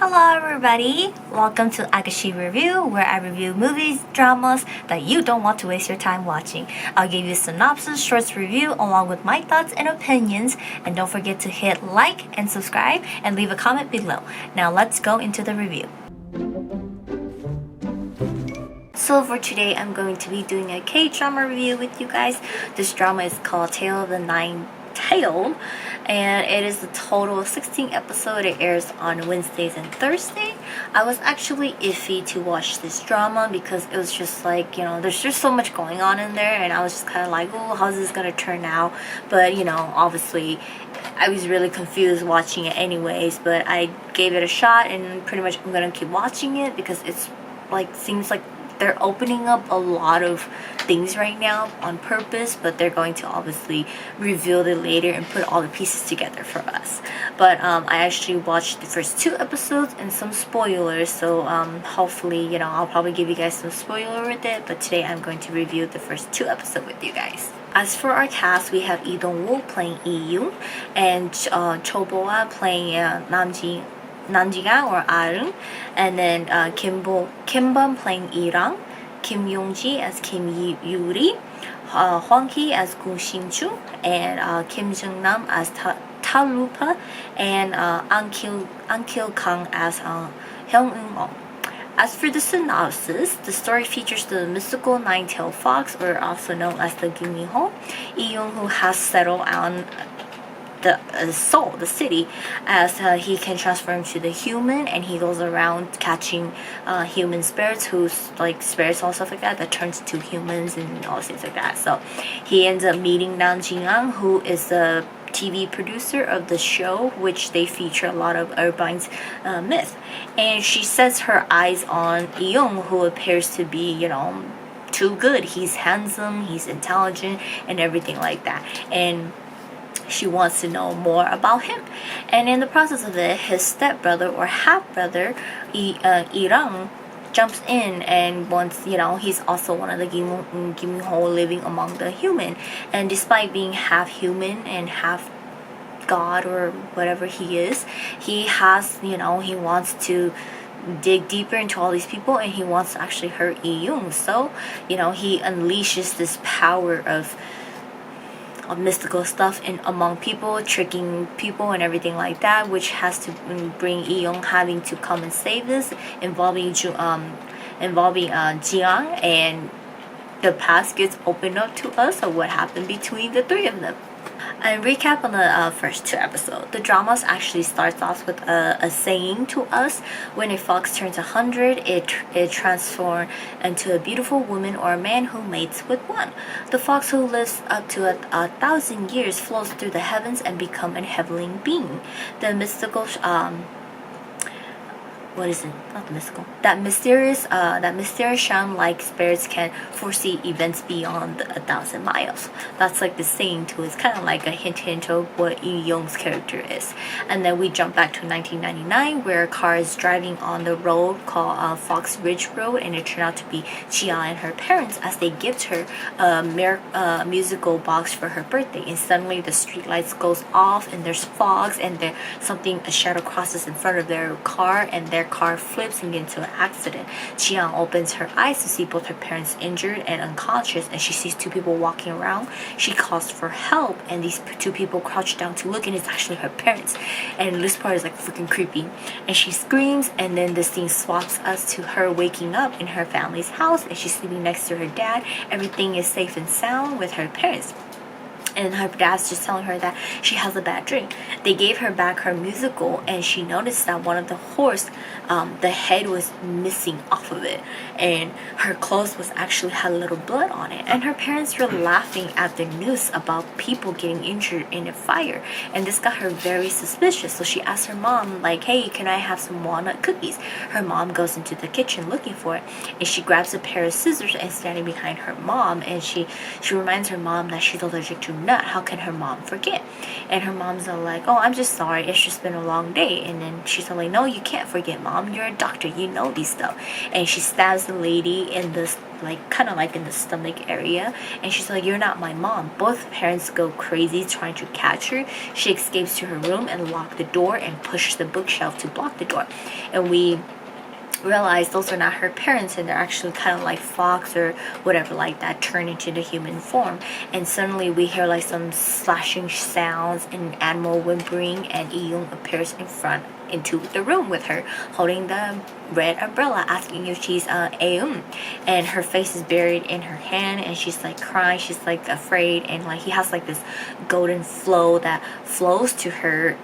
Hello everybody! Welcome to Akashi Review, where I review movies, dramas that you don't want to waste your time watching. I'll give you synopsis, shorts review along with my thoughts and opinions, and don't forget to hit like and subscribe and leave a comment below. Now let's go into the review. So for today, I'm going to be doing a K-drama review with you guys. This drama is called Tale of the Nine-Tailed, and it is a total of 16 episodes. It airs on Wednesdays and Thursday. I was actually iffy to watch this drama because it was just like, there's just so much going on in there, and I was just kind of like, oh, how's this gonna turn out? But obviously I was really confused watching it anyways, but I gave it a shot, and pretty much I'm gonna keep watching it because it's like, seems like they're opening up a lot of things right now on purpose, but they're going to obviously reveal it later and put all the pieces together for us. But I actually watched the first 2 episodes and some spoilers, so hopefully, I'll probably give you guys some spoiler with it, but today I'm going to review the first 2 episodes with you guys. As for our cast, we have Lee Dong-woo playing Lee-yoon, and Cho Bo-ah playing Nanjigang or Arung, and then Kim Bum playing Irang, Kim Yong-ji as Kim Yuri, Hwang Hee as Gung Shin-chu, and Kim Jung-nam as Ta Lupa, and An Kil Kang as Hyung Eun-ong. As for the synopsis, the story features the mystical nine-tailed fox, or also known as the Gumiho뎐, Lee-yoon, who has settled on the city, as he can transform to the human, and he goes around catching human spirits, who's like spirits and stuff like that turns into humans and all things like that. So he ends up meeting Nam Jin-ang, who is the TV producer of the show, which they feature a lot of Irvine's myth, and she sets her eyes on Lee-young, who appears to be too good. He's handsome, he's intelligent, and everything like that, and she wants to know more about him. And in the process of it, his stepbrother or half-brother, Irang, jumps in and wants, he's also one of the Gumiho뎐 living among the human. And despite being half human and half god or whatever he is, he has, he wants to dig deeper into all these people, and he wants to actually hurt Lee-young. So, he unleashes this power of mystical stuff among people, tricking people and everything like that, which has to bring Lee-young having to come and save this, involving Jiang, and the past gets opened up to us of what happened between the 3 of them. And recap on the first 2 episodes. The drama actually starts off with a saying to us: when a fox turns 100, it transforms into a beautiful woman or a man who mates with one. The fox who lives up to 1,000 years floats through the heavens and becomes a heavenly being. The mystical what is it? Not the mystical. That mysterious shaman-like spirits can foresee events beyond 1,000 miles. That's like the saying too. It's kind of like a hint of what Lee-young's character is. And then we jump back to 1999, where a car is driving on the road called Fox Ridge Road, and it turned out to be Chia and her parents, as they gift her a musical box for her birthday. And suddenly the street lights goes off, and there's fogs, and a shadow crosses in front of their car, and their car flips and gets into an accident. Chiang opens her eyes to see both her parents injured and unconscious, and she sees 2 people walking around. She calls for help, and these 2 people crouch down to look, and it's actually her parents. And this part is like freaking creepy. And she screams, and then the scene swaps us to her waking up in her family's house, and she's sleeping next to her dad. Everything is safe and sound with her parents. And her dad's just telling her that she has a bad dream. They gave her back her musical, and she noticed that one of the horse, the head was missing off of it, and her clothes actually had a little blood on it. And her parents were laughing at the news about people getting injured in a fire, and this got her very suspicious. So she asked her mom, like, hey, can I have some walnut cookies? Her mom goes into the kitchen looking for it, and she grabs a pair of scissors and standing behind her mom, and she reminds her mom that she's allergic to nut. How can her mom forget? And her mom's all like, oh, I'm just sorry, it's just been a long day. And then she's all like, no, you can't forget, Mom, you're a doctor, you know these stuff. And she stabs the lady in the like kind of like in the stomach area, and she's like, "You're not my mom." Both parents go crazy trying to catch her. She escapes to her room and locks the door and pushes the bookshelf to block the door, and we realize those are not her parents, and they're actually kind of like fox or whatever like that turned into the human form. And suddenly we hear like some slashing sounds and animal whimpering, and Iyung appears in front into the room with her holding the red umbrella, asking if she's Aum, and her face is buried in her hand, and she's like crying, she's like afraid, and like he has like this golden flow that flows to her,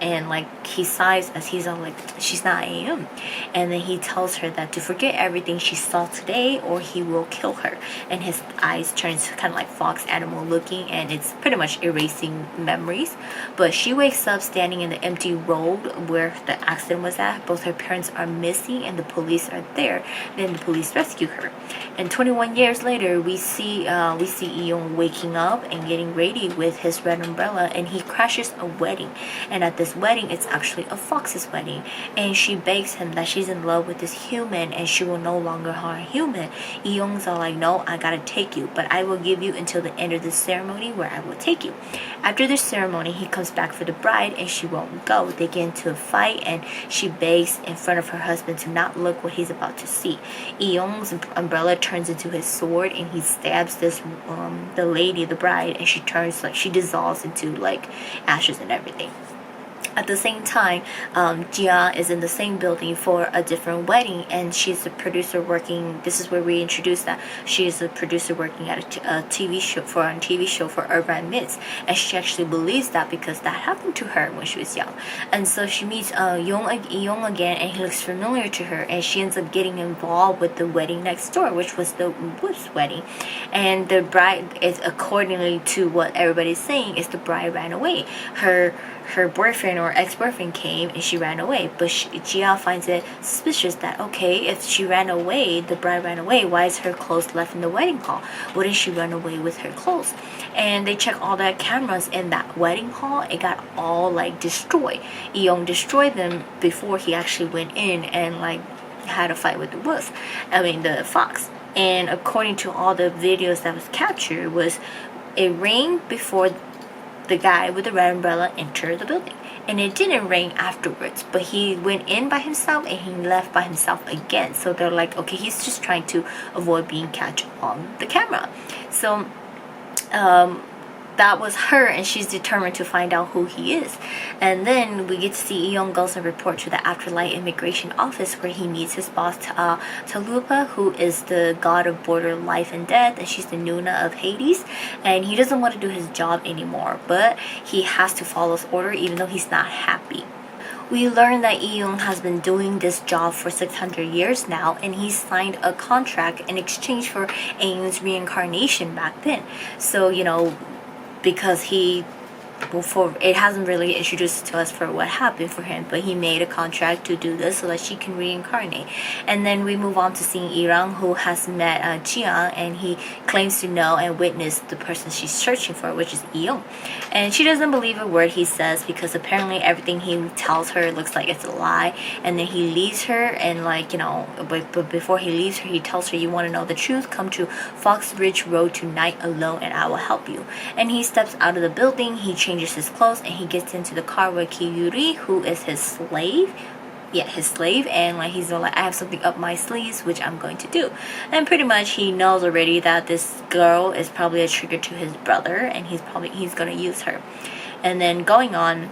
and like he sighs as he's all like, she's not Aum. And then he tells her that to forget everything she saw today or he will kill her, and his eyes turns kind of like fox animal looking, and it's pretty much erasing memories. But she wakes up standing in the empty road where the accident was at. Both her parents are missing and the police are there. Then the police rescue her, and 21 years later we see Eon waking up and getting ready with his red umbrella, and he crashes a wedding. And at this wedding, it's actually a fox's wedding, and she begs him that she's in love with this human and she will no longer harm a human. Eon's all like, "No, I gotta take you, but I will give you until the end of the ceremony where I will take you." After the ceremony, he comes back for the bride and she won't go. They get into a fight and she begs in front of her husband to not look what he's about to see. Eon's umbrella turns into his sword, and he stabs this the lady, the bride, and she turns like, she dissolves into like ashes and everything. At the same time, Jia is in the same building for a different wedding, and she's a producer working. This is where we introduce that she is a producer working at a TV show for Urban Myths, and she actually believes that because that happened to her when she was young. And so she meets Young again, and he looks familiar to her, and she ends up getting involved with the wedding next door, which was the Wood's wedding. And the bride is, accordingly to what everybody's saying, is the bride ran away. Her boyfriend or ex-boyfriend came and she ran away, but Jia finds it suspicious that, okay, if she ran away, the bride ran away, why is her clothes left in the wedding hall? Wouldn't she run away with her clothes? And they check all the cameras in that wedding hall. It got all like destroyed. Eon destroyed them before he actually went in and like had a fight with the fox. And according to all the videos that was captured, was it rained before the guy with the red umbrella entered the building, and it didn't rain afterwards, but he went in by himself and he left by himself again. So they're like, okay, he's just trying to avoid being catch on the camera. So that was her, and she's determined to find out who he is. And then we get to see Eon goes and report to the Afterlife Immigration Office, where he meets his boss Talupa, who is the god of border life and death, and she's the Nuna of Hades. And he doesn't want to do his job anymore, but he has to follow his order even though he's not happy. We learn that Eon has been doing this job for 600 years now, and he signed a contract in exchange for Aon's reincarnation back then. So, because it hasn't really introduced to us for what happened for him, but he made a contract to do this so that she can reincarnate. And then we move on to seeing Irang, who has met Jian, and he claims to know and witness the person she's searching for, which is Eon. And she doesn't believe a word he says, because apparently everything he tells her looks like it's a lie. And then he leaves her, and but before he leaves her, he tells her, "You want to know the truth? Come to Fox Ridge Road tonight alone and I will help you." And he steps out of the building, he changes his clothes, and he gets into the car with Kiyuri, who is his slave. And like he's like, "I have something up my sleeves which I'm going to do." And pretty much he knows already that this girl is probably a trigger to his brother, and he's gonna use her. And then going on,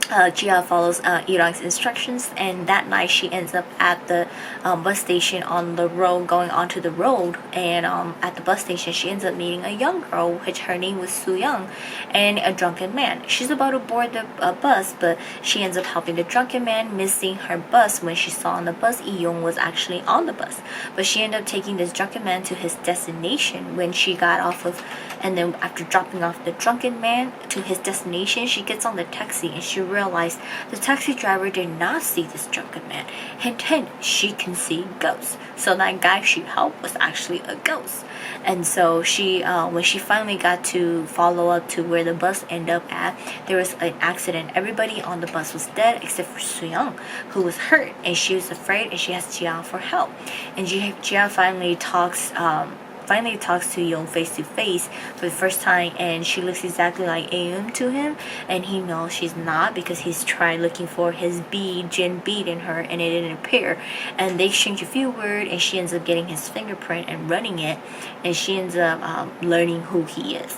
Jia follows Irang's instructions, and that night she ends up at the bus station on the road, going onto the road. And at the bus station, she ends up meeting a young girl, which her name was Su Young, and a drunken man. She's about to board the bus, but she ends up helping the drunken man, missing her bus. When she saw on the bus, Eon was actually on the bus, but she ended up taking this drunken man to his destination. When she got off of And then after dropping off the drunken man to his destination, she gets on the taxi and she realized the taxi driver did not see this drunken man. Hint, hint, she can see ghosts. So that guy she helped was actually a ghost. And so she, when she finally got to follow up to where the bus ended up at, there was an accident. Everybody on the bus was dead except for Soo-young, who was hurt, and she was afraid, and she asked Jian for help. And Jian finally talks to Young face to face for the first time, and she looks exactly like Aeum to him, and he knows she's not because he's tried looking for his Jin bead in her and it didn't appear. And they exchange a few words, and she ends up getting his fingerprint and running it, and she ends up learning who he is.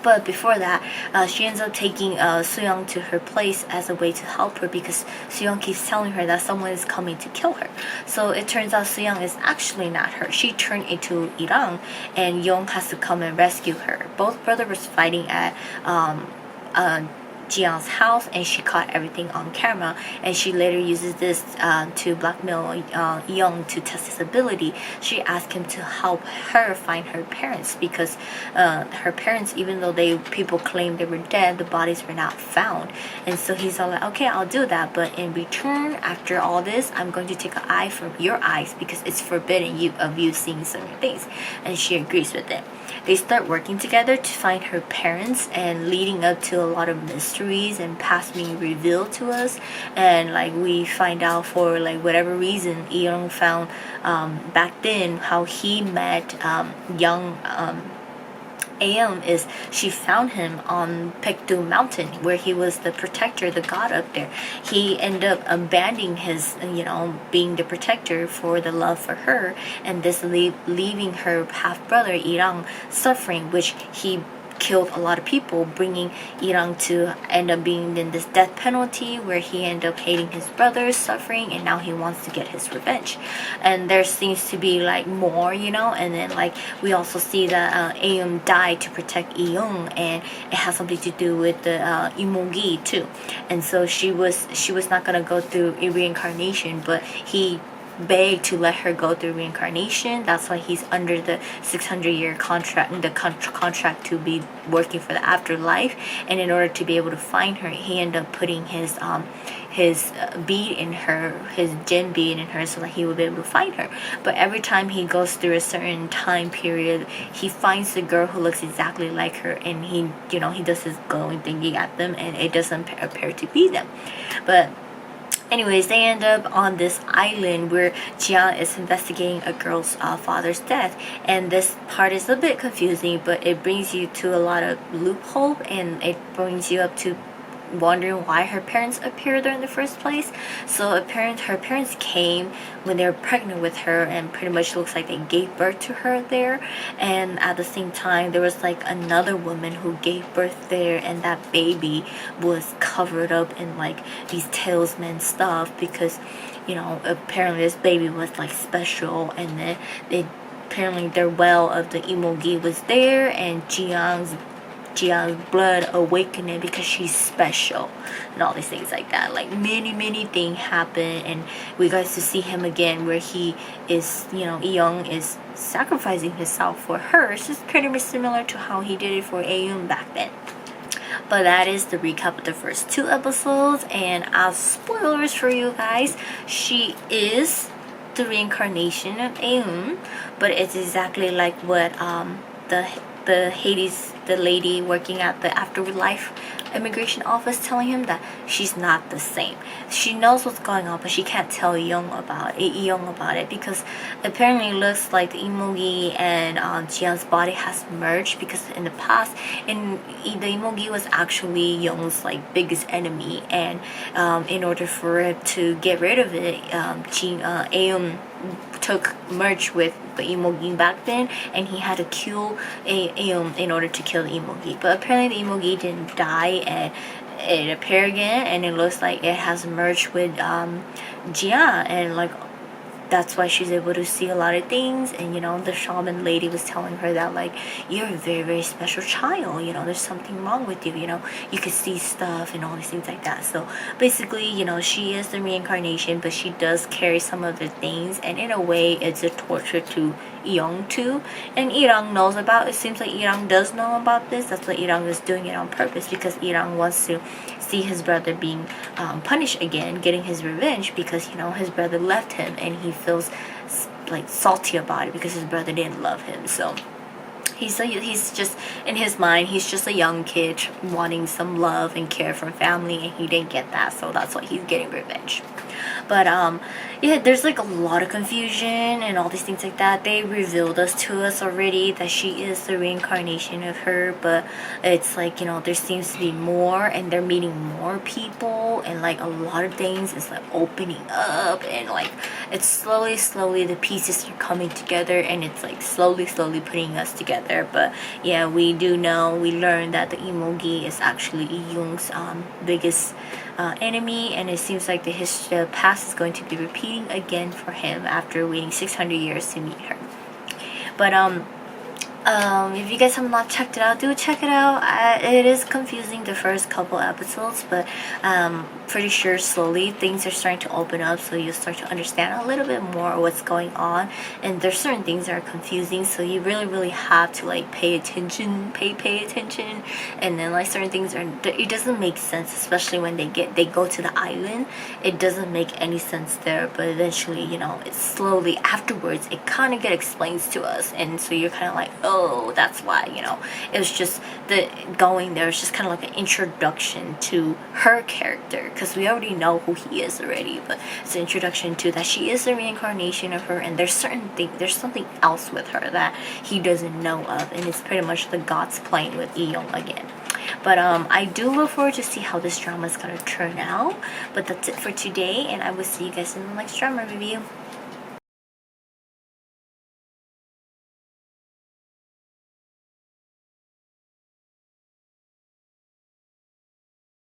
But before that, she ends up taking Soo-young to her place as a way to help her because Soo-young keeps telling her that someone is coming to kill her. So it turns out Soo-young is actually not her. She turned into Irang, and Young has to come and rescue her. Both brothers were fighting at Jiang's house, and she caught everything on camera, and she later uses this to blackmail Young to test his ability. She asked him to help her find her parents because her parents, even though people claimed they were dead, the bodies were not found. And so he's all like, okay, I'll do that, but in return, after all this, I'm going to take an eye from your eyes because it's forbidden of you seeing certain things. And she agrees with it. They start working together to find her parents, and leading up to a lot of mysteries and past being revealed to us. And like we find out for like whatever reason, Eun found back then how he met young Aeum is she found him on Paekdu Mountain where he was the protector, the god up there. He ended up abandoning his, being the protector for the love for her, and this leaving her half brother Irang suffering, which he killed a lot of people, bringing Irang to end up being in this death penalty where he ended up hating his brothers, suffering, and now he wants to get his revenge. And there seems to be like more, and then like we also see that Aeum died to protect Eung, and it has something to do with the Imogi too. And so she was not gonna go through a reincarnation, but he begged to let her go through reincarnation. That's why he's under the 600-year contract, contract to be working for the afterlife. And in order to be able to find her, he ended up putting his bead in her, his Jin bead in her, so that he would be able to find her. But every time he goes through a certain time period, he finds the girl who looks exactly like her, and he does his glowing thingy at them, and it doesn't appear to be them. But anyways, they end up on this island where Jian is investigating a girl's father's death. And this part is a bit confusing, but it brings you to a lot of loophole, and it brings you up to wondering why her parents appeared there in the first place. So her parents came when they were pregnant with her, and pretty much looks like they gave birth to her there. And at the same time, there was like another woman who gave birth there, and that baby was covered up in like these talisman stuff because apparently this baby was like special. And then apparently their well of the Imogi was there, and Jiang's blood awakening because she's special, and all these things like that. Like many things happen, and we got to see him again where he is, Eung is sacrificing himself for her. It's just pretty much similar to how he did it for Aeum back then. But that is the recap of the first 2 episodes, and as spoilers for you guys, she is the reincarnation of Aeum, but it's exactly like what the Hades, the lady working at the afterlife immigration office, telling him that she's not the same. She knows what's going on, but she can't tell Young about it because apparently it looks like the Imogi and Jian's body has merged, because in the past, the Imogi was actually Young's like biggest enemy, and in order for it to get rid of it, Aeum merged with the Imogi back then, and he had to kill Aeum in order to kill the Imogi. But apparently the Imogi didn't die, and it appeared again, and it looks like it has merged with Jia, and like that's why she's able to see a lot of things. And the shaman lady was telling her that like, you're a very, very special child, there's something wrong with you, you could see stuff and all these things like that. So basically, she is the reincarnation, but she does carry some of the things, and in a way it's a torture to Young too, and Irang knows about. It seems like Irang does know about this. That's why Irang is doing it on purpose, because Irang wants to see his brother being punished again, getting his revenge, because his brother left him, and he feels like salty about it because his brother didn't love him. So he's just, in his mind, he's just a young kid wanting some love and care from family, and he didn't get that, so that's why he's getting revenge. But yeah, there's like a lot of confusion and all these things like that. They revealed to us already that she is the reincarnation of her, but it's like, there seems to be more, and they're meeting more people, and like a lot of things is like opening up, and like it's slowly the pieces are coming together, and it's like slowly putting us together. But yeah, we learned that the Imogi is actually Young's biggest enemy, and it seems like the past is going to be repeating again for him after waiting 600 years to meet her. But if you guys have not checked it out, do check it out. It is confusing the first couple episodes, but pretty sure slowly things are starting to open up, so you start to understand a little bit more what's going on. And there's certain things that are confusing, so you really have to like pay attention. And then like certain things it doesn't make sense, especially when they go to the island. It doesn't make any sense there, but eventually, it's slowly afterwards it kind of explains to us, and so you're kind of like, oh, that's why. It was just the going there. It's just kind of like an introduction to her character, because we already know who he is already, but it's an introduction to that she is the reincarnation of her, and there's something else with her that he doesn't know of, and it's pretty much the gods playing with Eeyong again. But I do look forward to see how this drama is gonna turn out. But that's it for today, and I will see you guys in the next drama review.